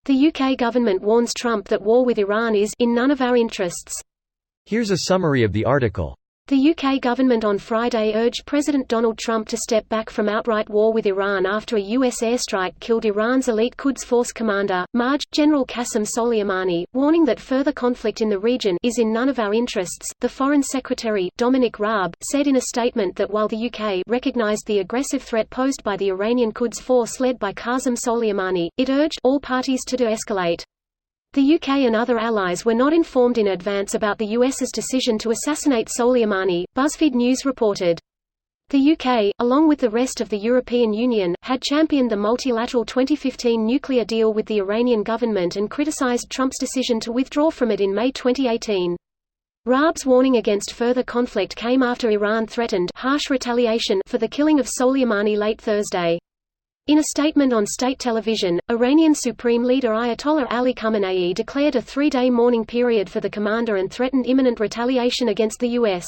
The UK government warns Trump that war with Iran is in none of our interests. Here's a summary of the article. The UK government on Friday urged President Donald Trump to step back from outright war with Iran after a US airstrike killed Iran's elite Quds Force commander, Maj. General Qasem Soleimani, warning that further conflict in the region is in none of our interests. The Foreign Secretary, Dominic Raab, said in a statement that while the UK recognized the aggressive threat posed by the Iranian Quds Force led by Qasem Soleimani, it urged all parties to de-escalate. The UK and other allies were not informed in advance about the US's decision to assassinate Soleimani, BuzzFeed News reported. The UK, along with the rest of the European Union, had championed the multilateral 2015 nuclear deal with the Iranian government and criticised Trump's decision to withdraw from it in May 2018. Raab's warning against further conflict came after Iran threatened harsh retaliation for the killing of Soleimani late Thursday. In a statement on state television, Iranian Supreme Leader Ayatollah Ali Khamenei declared a 3-day mourning period for the commander and threatened imminent retaliation against the U.S.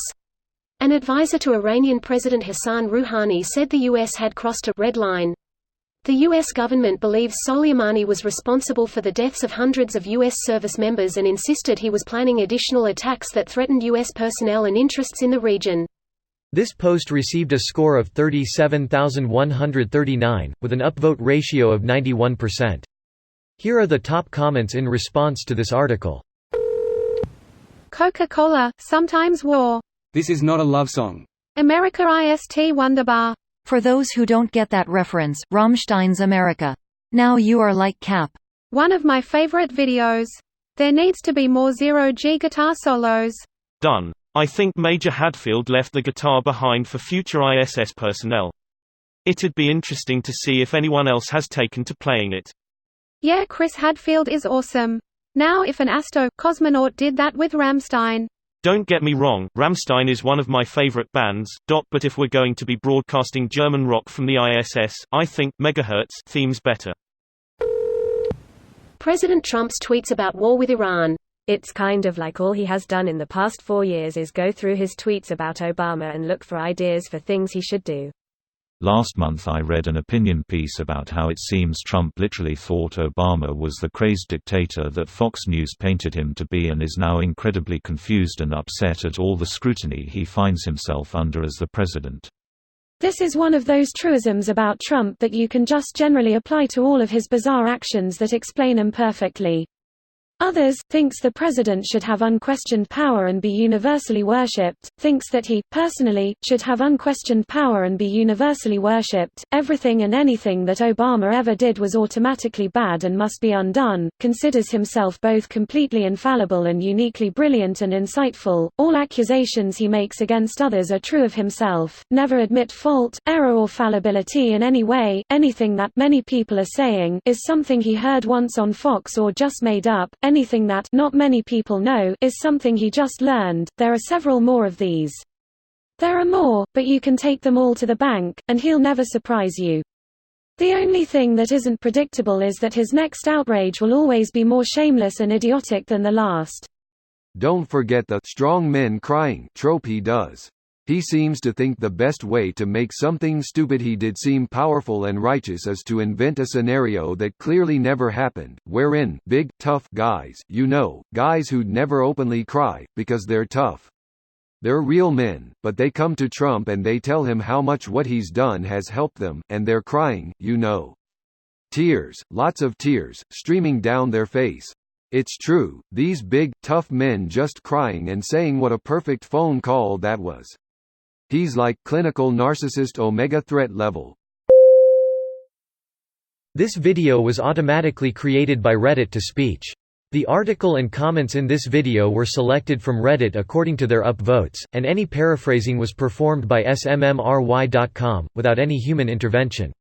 An advisor to Iranian President Hassan Rouhani said the U.S. had crossed a red line. The U.S. government believes Soleimani was responsible for the deaths of hundreds of U.S. service members and insisted he was planning additional attacks that threatened U.S. personnel and interests in the region. This post received a score of 37,139, with an upvote ratio of 91%. Here are the top comments in response to this article. Coca-Cola, sometimes war. This is not a love song. America ist wunderbar. For those who don't get that reference, Rammstein's America. Now you are like Cap. One of my favorite videos. There needs to be more zero-G guitar solos. Done. I think Major Hadfield left the guitar behind for future ISS personnel. It'd be interesting to see if anyone else has taken to playing it. Yeah, Chris Hadfield is awesome. Now if an cosmonaut did that with Rammstein. Don't get me wrong, Rammstein is one of my favorite bands, but if we're going to be broadcasting German rock from the ISS, I think Megahertz theme's better. President Trump's tweets about war with Iran. It's kind of like all he has done in the past 4 years is go through his tweets about Obama and look for ideas for things he should do. Last month I read an opinion piece about how it seems Trump literally thought Obama was the crazed dictator that Fox News painted him to be and is now incredibly confused and upset at all the scrutiny he finds himself under as the president. This is one of those truisms about Trump that you can just generally apply to all of his bizarre actions that explain him perfectly. Others, thinks the president should have unquestioned power and be universally worshipped, thinks that he, personally, should have unquestioned power and be universally worshipped, everything and anything that Obama ever did was automatically bad and must be undone, considers himself both completely infallible and uniquely brilliant and insightful, all accusations he makes against others are true of himself, never admit fault, error or fallibility in any way, anything that many people are saying is something he heard once on Fox or just made up, anything that not many people know is something he just learned. There are several more of these. There are more, but you can take them all to the bank, and he'll never surprise you. The only thing that isn't predictable is that his next outrage will always be more shameless and idiotic than the last. Don't forget the strong men crying trope he does. He seems to think the best way to make something stupid he did seem powerful and righteous is to invent a scenario that clearly never happened, wherein big, tough guys, guys who'd never openly cry, because they're tough. They're real men, but they come to Trump and they tell him how much what he's done has helped them, and they're crying, Tears, lots of tears, streaming down their face. It's true, these big, tough men just crying and saying what a perfect phone call that was. He's like clinical narcissist omega threat level. This video was automatically created by Reddit to speech. The article and comments in this video were selected from Reddit according to their upvotes, and any paraphrasing was performed by smmry.com, without any human intervention.